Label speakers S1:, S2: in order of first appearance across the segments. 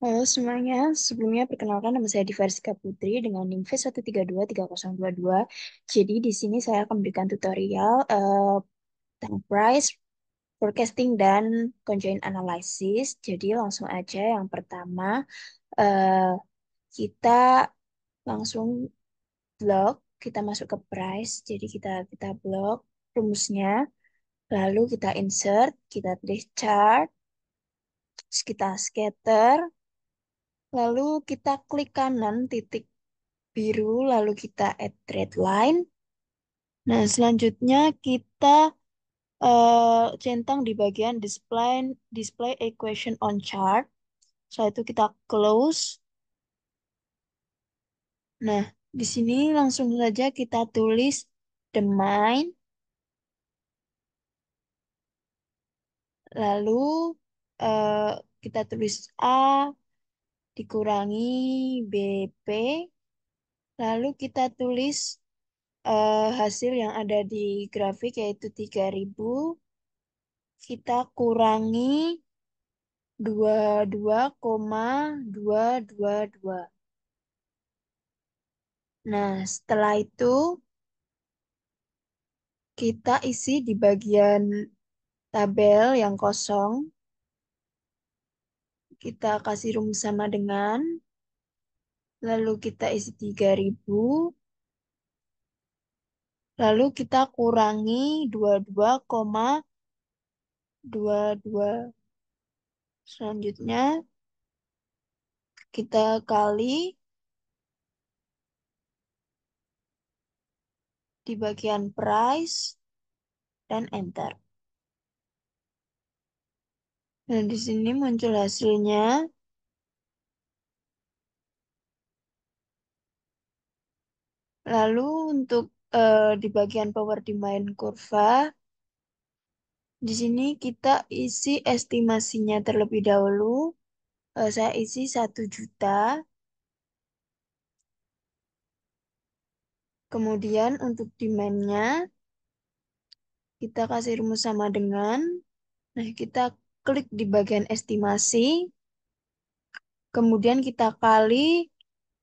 S1: Halo semuanya, sebelumnya perkenalkan nama saya Diversika Putri dengan NIM V1323022. Jadi di sini saya akan memberikan tutorial tentang price, forecasting, dan conjoint analysis. Jadi langsung aja yang pertama, eh, kita langsung blok, kita masuk ke price. Jadi kita blok rumusnya, lalu kita insert, kita tulis chart, terus kita scatter, lalu kita klik kanan titik biru, lalu kita add red line. Nah, selanjutnya kita centang di bagian display display equation on chart. Setelah itu kita close. Nah, di sini langsung saja kita tulis domain, lalu eh, kita tulis A dikurangi BP, lalu kita tulis hasil yang ada di grafik yaitu 3000, kita kurangi 22,222. Nah, setelah itu kita isi di bagian tabel yang kosong. Kita kasih rumus sama dengan, lalu kita isi 3000, lalu kita kurangi 22,22. Selanjutnya kita kali di bagian price dan enter. Dan di sini muncul hasilnya. Lalu untuk di bagian power demand kurva, di sini kita isi estimasinya terlebih dahulu. Saya isi 1 juta. Kemudian untuk demand-nya, kita kasih rumus sama dengan. Nah, kita klik di bagian estimasi. Kemudian kita kali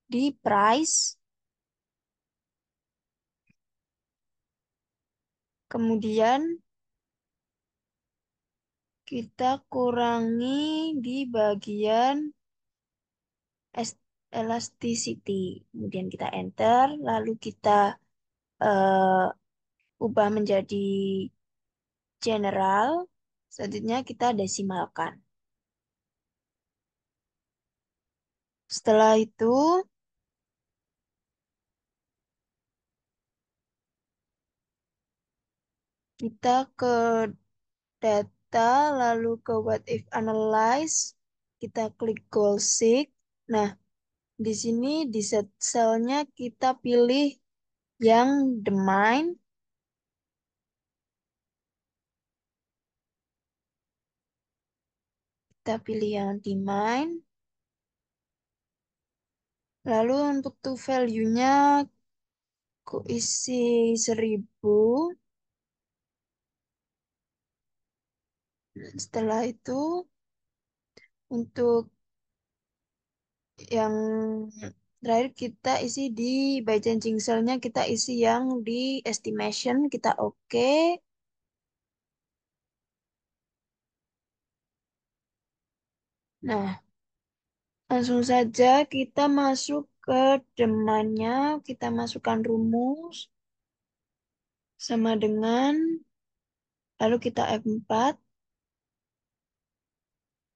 S1: di price. Kemudian kita kurangi di bagian elasticity. Kemudian kita enter. Lalu kita eh, ubah menjadi general. Selanjutnya kita desimalkan. Setelah itu kita ke data, lalu ke what if analyze, kita klik goal seek. Nah, di sini di set cell-nya kita pilih yang domain, kita pilih yang domain. Lalu untuk to value-nya ku isi 1000. Setelah itu untuk yang terakhir kita isi di by changing cell-nya, kita isi yang di estimation, kita oke. Nah, langsung saja kita masuk ke demannya, kita masukkan rumus sama dengan, lalu kita F4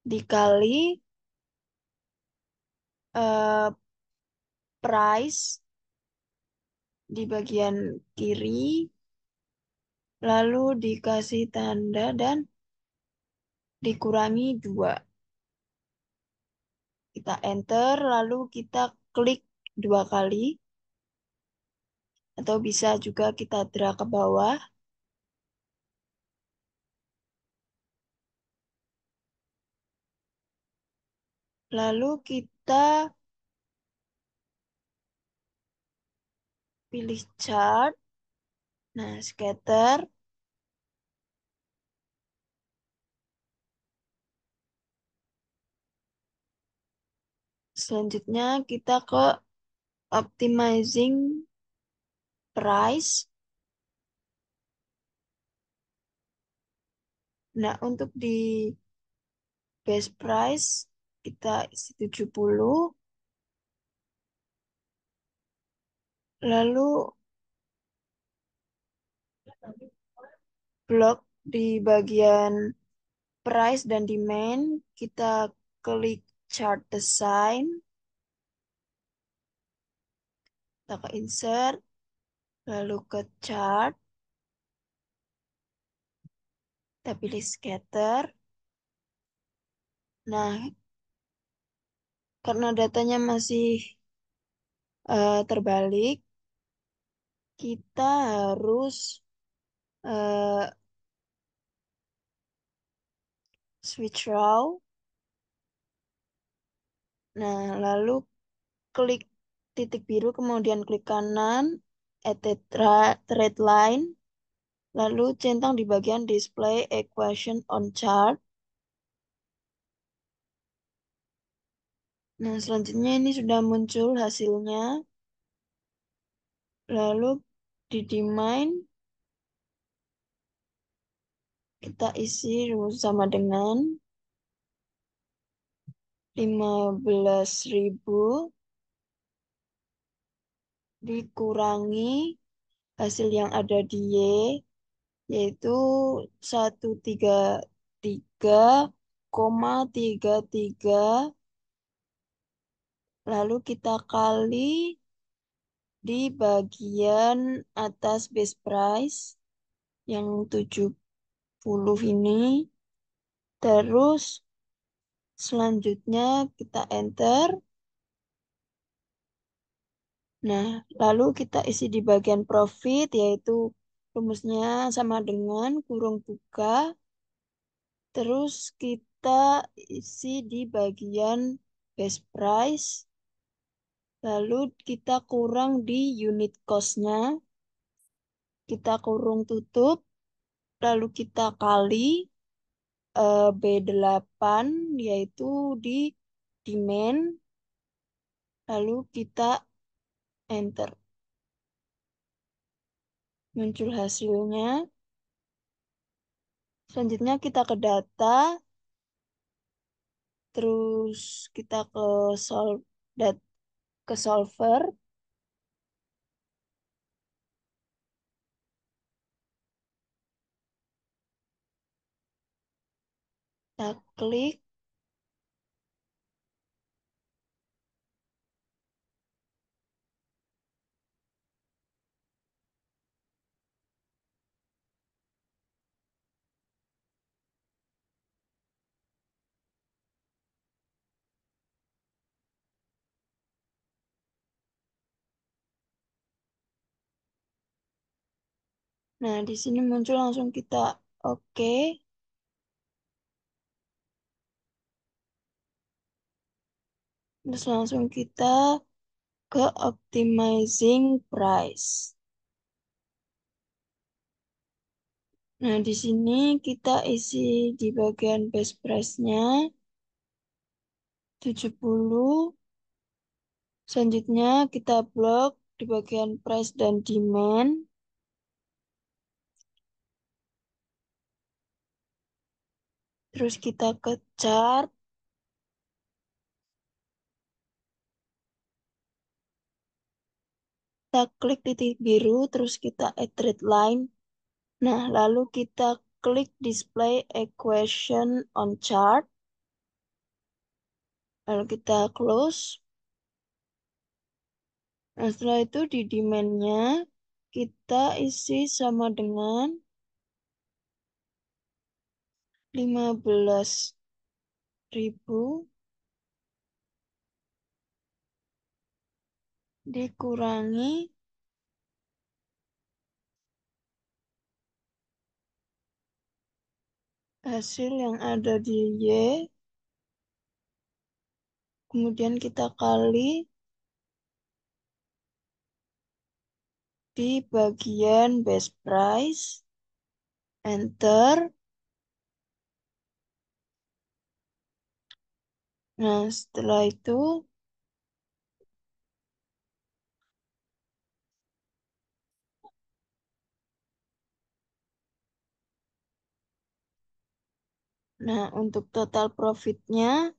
S1: dikali eh, price di bagian kiri, lalu dikasih tanda dan dikurangi 2. Kita enter, lalu kita klik 2 kali, atau bisa juga kita drag ke bawah. Lalu kita pilih chart. Nah, scatter. Selanjutnya kita ke optimizing price. Nah, untuk di base price kita isi 70. Lalu blok di bagian price dan demand kita klik chart design, kita ke insert, lalu ke chart, kita pilih scatter. Nah, karena datanya masih terbalik, kita harus eh, switch row. Nah, lalu klik titik biru, kemudian klik kanan, edit thread line, lalu centang di bagian display equation on chart. Nah, selanjutnya ini sudah muncul hasilnya. Lalu di demand kita isi rumus sama dengan 15.000 dikurangi hasil yang ada di Y, yaitu 133,33, lalu kita kali di bagian atas base price yang 70 ini. Terus selanjutnya kita enter. Nah, lalu kita isi di bagian profit, yaitu rumusnya sama dengan kurung buka. Terus kita isi di bagian base price. Lalu kita kurang di unit cost-nya. Kita kurung tutup. Lalu kita kali B8, yaitu di demand. Lalu kita enter. Muncul hasilnya. Selanjutnya kita ke data. Terus kita ke dat ke solver, kita klik. Nah, di sini muncul langsung kita oke. Terus langsung kita ke optimizing price. Nah, di sini kita isi di bagian base price-nya 70. Selanjutnya kita blok di bagian price dan demand. Terus kita ke chart. Kita klik titik biru, terus kita add red line. Nah, lalu kita klik display equation on chart. Lalu kita close. Nah, setelah itu di demand-nya kita isi sama dengan 15.000 dikurangi hasil yang ada di Y. Kemudian kita kali di bagian base price. Enter. Nah, setelah itu Nah, untuk total profitnya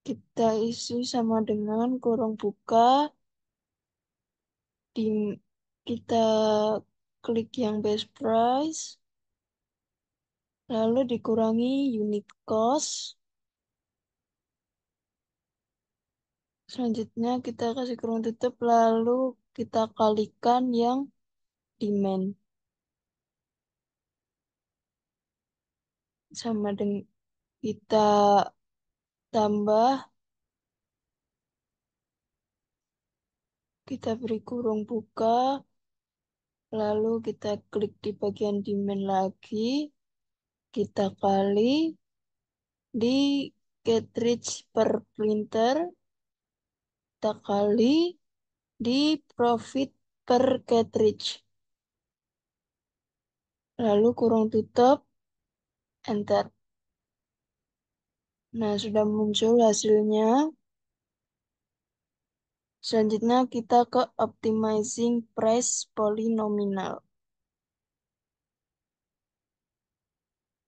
S1: kita isi sama dengan kurung buka di kita klik yang best price, lalu dikurangi unit cost. Selanjutnya kita kasih kurung tutup, lalu kita kalikan yang demand sama dengan kita tambah, kita beri kurung buka, lalu kita klik di bagian demand lagi, kita kali di cartridge per printer, kita kali di profit per cartridge. Lalu kurung tutup, enter. Nah, sudah muncul hasilnya. Selanjutnya kita ke optimizing price polynomial.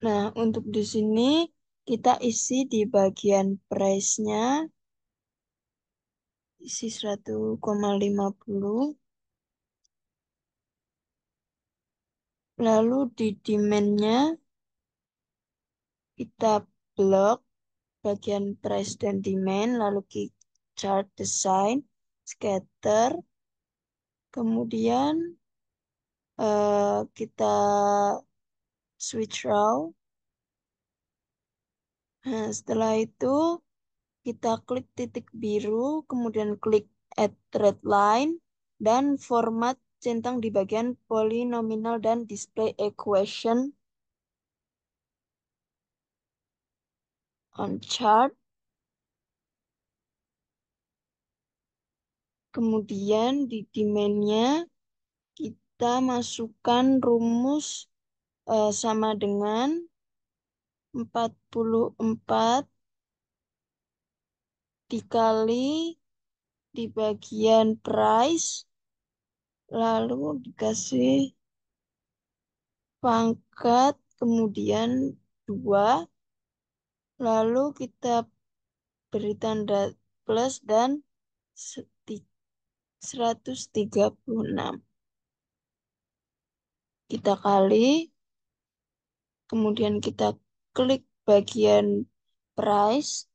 S1: Nah, untuk di sini kita isi di bagian price-nya, isi 1,50. Lalu di demand-nya kita blok bagian price dan demand, lalu kita chart design, scatter, kemudian kita switch row. Nah, setelah itu kita klik titik biru, kemudian klik add red line, dan format centang di bagian polynomial dan display equation on chart. Kemudian di demand-nya kita masukkan rumus sama dengan 44 dikali di bagian price, lalu dikasih pangkat, kemudian 2, lalu kita beri tanda plus dan 136. Kita kali, kemudian kita klik bagian price,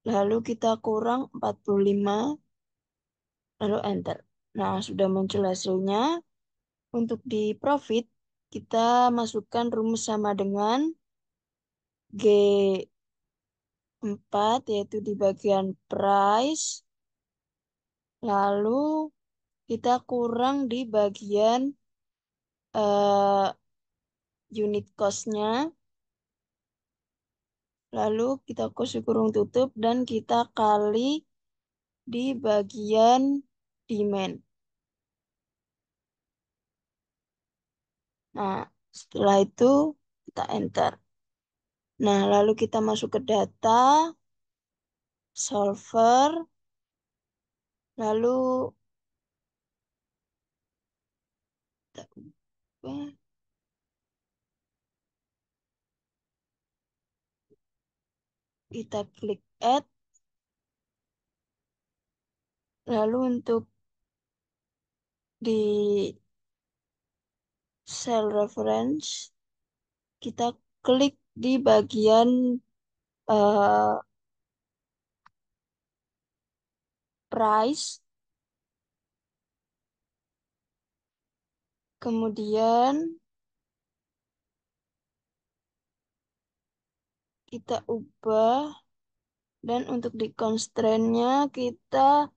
S1: lalu kita kurang 45, lalu enter. Nah, sudah muncul hasilnya. Untuk di profit, kita masukkan rumus sama dengan G4, yaitu di bagian price, lalu kita kurang di bagian eh, unit cost-nya, lalu kita kasih kurung tutup, dan kita kali di bagian demand. Nah, setelah itu kita enter. Nah, lalu kita masuk ke data, solver, lalu kita ubah, kita klik add, lalu untuk di cell reference, kita klik di bagian eh, price, kemudian kita ubah, dan untuk di constraint-nya kita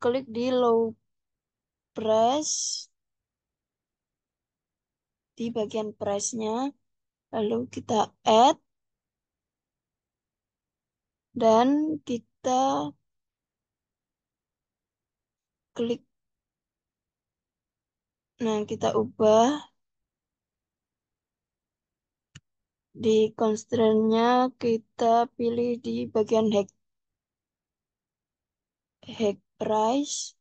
S1: klik di low price di bagian price-nya, lalu kita add, dan kita klik, nah kita ubah di constraint-nya, kita pilih di bagian hack price,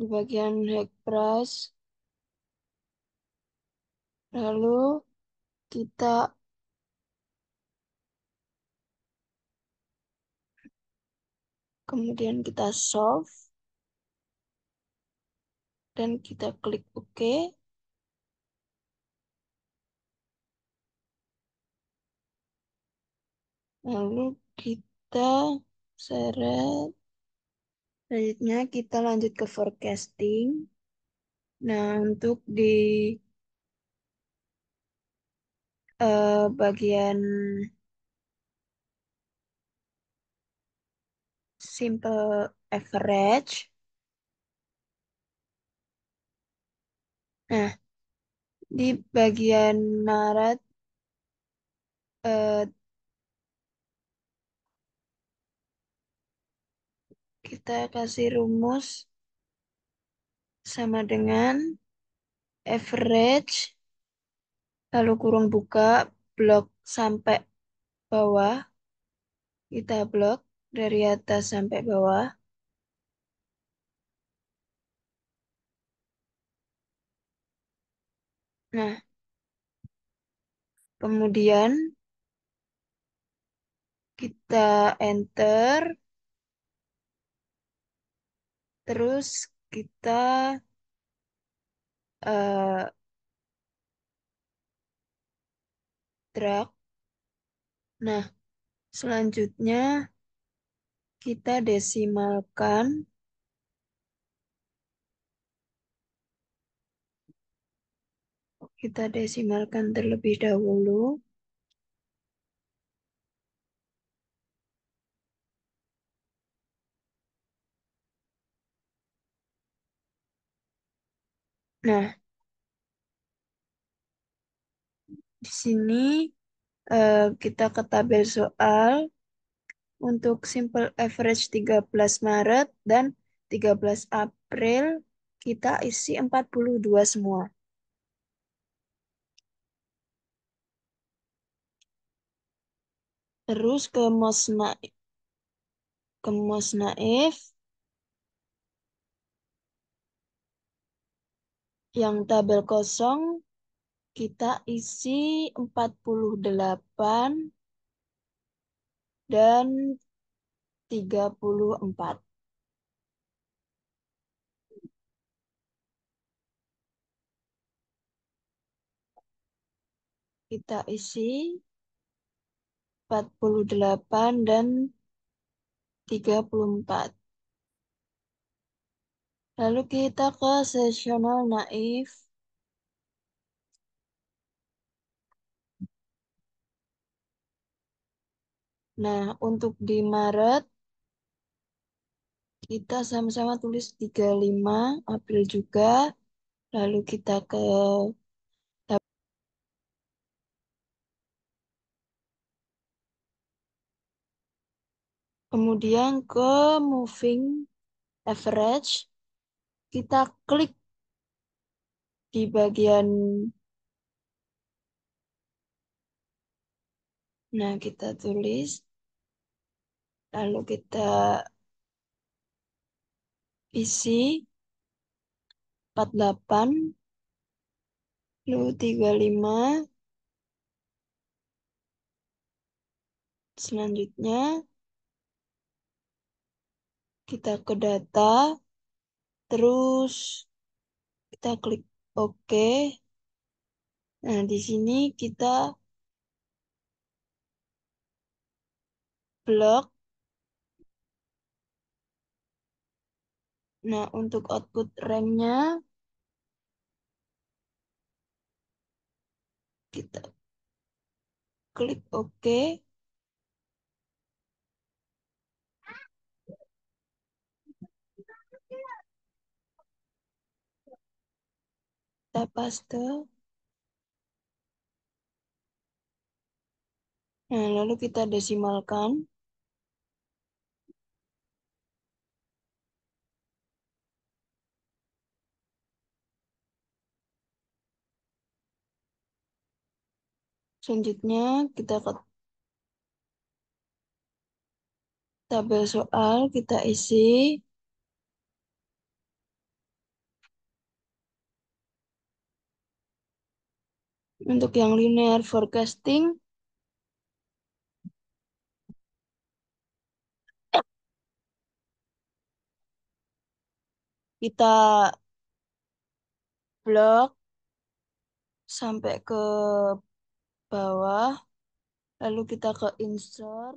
S1: di bagian hack price. Lalu kita kemudian kita solve dan kita klik OK. Lalu kita seret. Selanjutnya kita lanjut ke forecasting. Nah, untuk di bagian simple average. Nah, di bagian Maret eh, kita kasih rumus sama dengan average, lalu kurung buka, blok sampai bawah, kita blok dari atas sampai bawah. Nah, kemudian kita enter, terus kita eh, drag. Nah, selanjutnya kita desimalkan. Kita desimalkan terlebih dahulu. Nah, di sini kita ke tabel soal untuk simple average 13 Maret dan 13 April kita isi 42 semua. Terus ke most naif yang tabel kosong kita isi 48 dan 34. Kita isi 48 dan 34. Lalu kita ke sesional naif. Nah, untuk di Maret, kita sama-sama tulis 35, April juga. Lalu kita ke kemudian ke moving average. Kita klik di bagian, nah kita tulis, lalu kita isi 48, lalu 35. Selanjutnya kita ke data, terus kita klik OK. Nah, di sini kita blok. Nah, untuk output RAM-nya kita klik OK. Kita paste. Nah, lalu kita desimalkan. Selanjutnya kita ke tabel soal, kita isi Untuk yang linear forecasting, kita blok sampai ke bawah, lalu kita ke insert,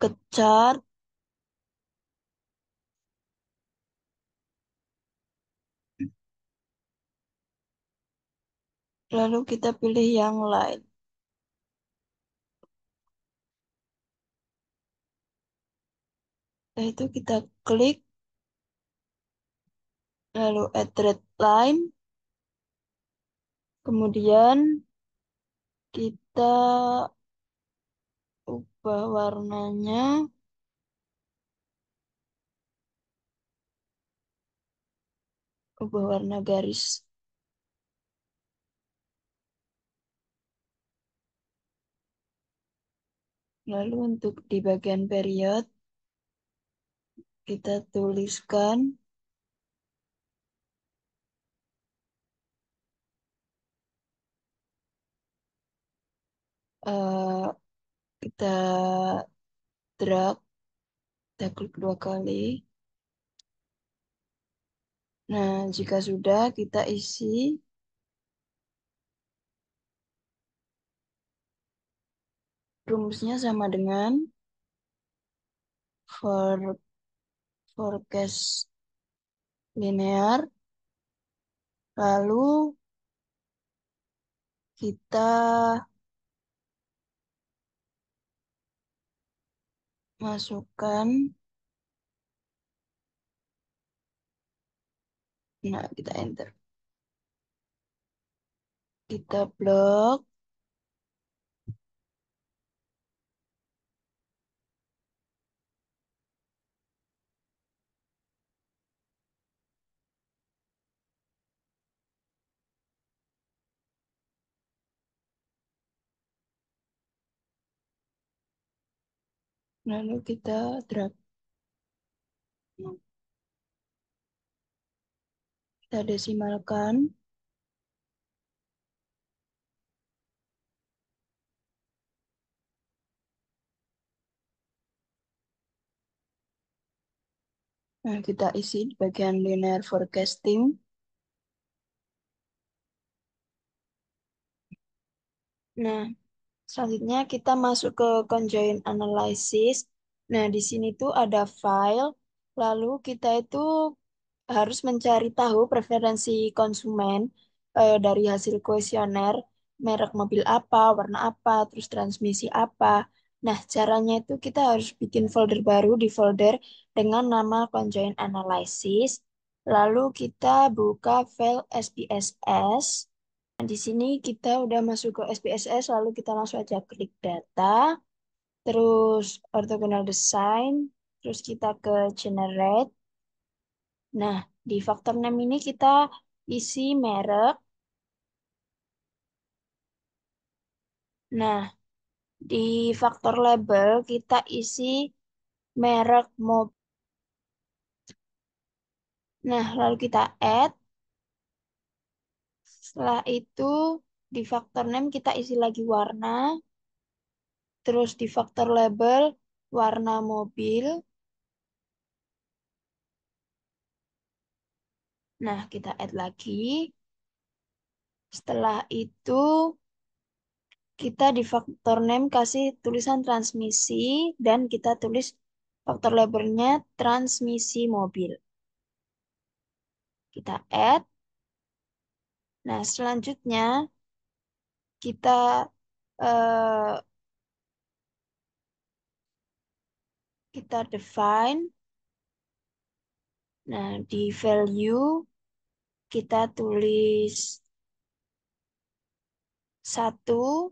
S1: ke chart, lalu kita pilih yang line. Setelah itu kita klik, lalu add red line, kemudian kita ubah warnanya, ubah warna garis. Lalu untuk di bagian period, kita tuliskan eh, kita drag, kita klik dua kali. Nah, jika sudah kita isi rumusnya sama dengan for forecast linear. Lalu kita masukkan, nah kita enter. Kita blok, lalu kita drag. Kita desimalkan. Nah, kita isi di bagian linear forecasting. Nah, selanjutnya kita masuk ke conjoint analysis. Nah, di sini tuh ada file. Lalu kita itu harus mencari tahu preferensi konsumen dari hasil kuesioner, merek mobil apa, warna apa, terus transmisi apa. Nah, caranya itu kita harus bikin folder baru di folder dengan nama conjoint analysis. Lalu kita buka file SPSS. Nah, di sini kita udah masuk ke SPSS, lalu kita langsung aja klik data, terus orthogonal design, terus kita ke generate. Nah, di faktor name ini kita isi merek. Nah, di faktor label kita isi merek mobil. Nah, lalu kita add. Setelah itu di faktor name kita isi lagi warna. Terus di faktor label warna mobil. Nah, kita add lagi. Setelah itu kita di faktor name kasih tulisan transmisi dan kita tulis faktor labelnya transmisi mobil. Kita add. Nah, selanjutnya kita eh, kita define. Nah, di value kita tulis 1,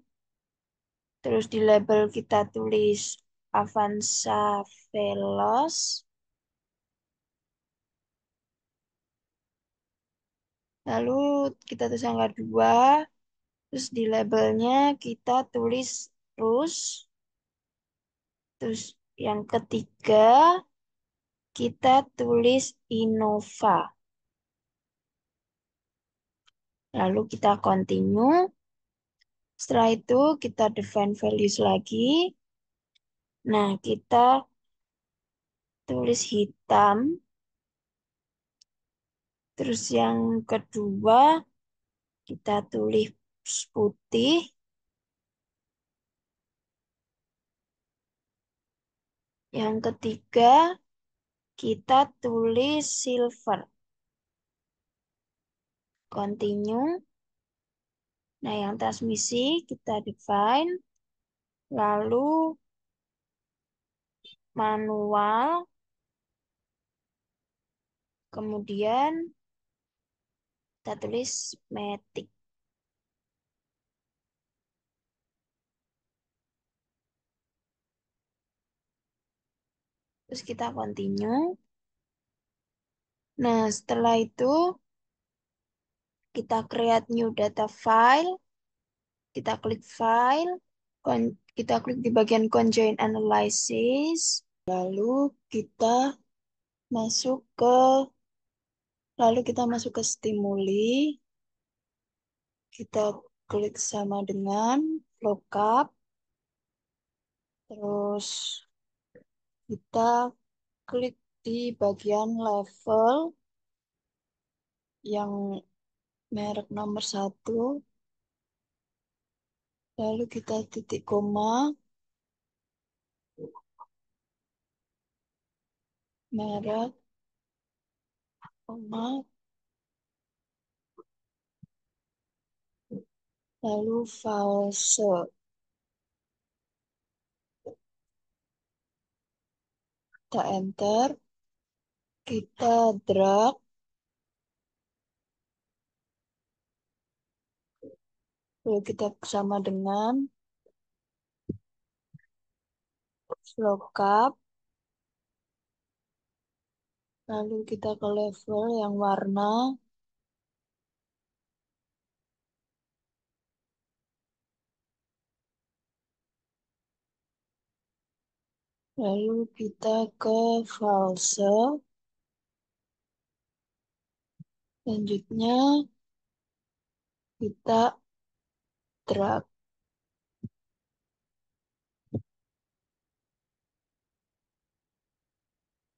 S1: terus di label kita tulis Avanza Veloz. Lalu kita tulis angka 2, terus di labelnya kita tulis terus. Terus yang ketiga kita tulis Innova. Lalu kita continue. Setelah itu kita define values lagi. Nah, kita tulis hitam. Terus yang kedua kita tulis putih. Yang ketiga kita tulis silver. Continue. Nah, yang transmisi kita define. Lalu manual. Kemudian kita tulis matic. Terus kita continue. Nah, setelah itu kita create new data file. Kita klik file. Kita klik di bagian conjoin analysis. Lalu kita masuk ke lalu kita masuk ke stimuli. Kita klik sama dengan lookup. Terus kita klik di bagian level yang merek nomor 1. Lalu kita titik koma, merek, koma, lalu false. Kita enter, kita drag, lalu kita sama dengan lookup, lalu kita ke level yang warna, lalu kita ke false, selanjutnya kita drag.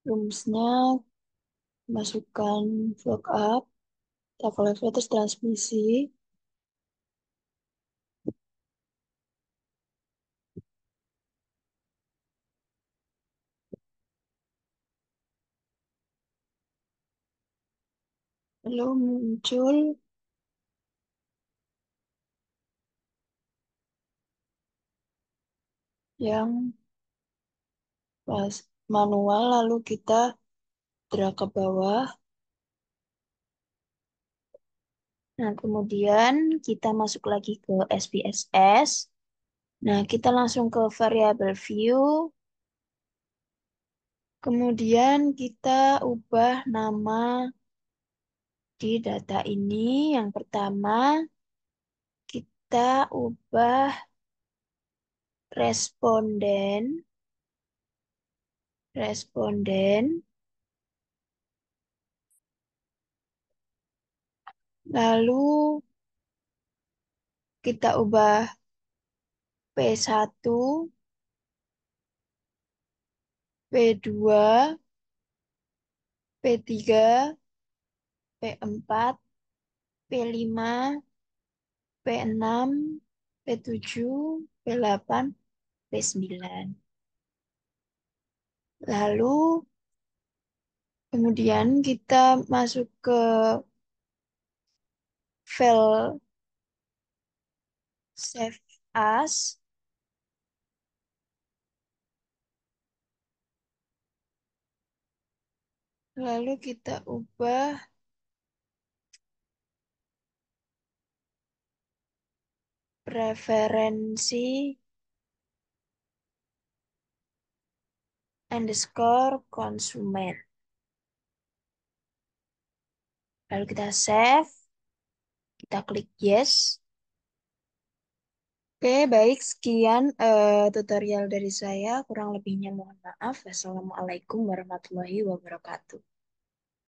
S1: Rumusnya masukkan lookup, kita ke level terus transmisi, lalu muncul yang pas manual, lalu kita drag ke bawah. Nah, kemudian kita masuk lagi ke SPSS. Nah, kita langsung ke variable view. Kemudian kita ubah nama di data ini. Yang pertama, kita ubah responden. Responden. Lalu kita ubah P1, P2, P3, P4, P5, P6, P7, P8, P9. Lalu kemudian kita masuk ke file save as. Lalu kita ubah preferensi underscore konsumen. Lalu kita save, kita klik yes. Oke, baik. Sekian tutorial dari saya. Kurang lebihnya mohon maaf. Wassalamualaikum warahmatullahi wabarakatuh.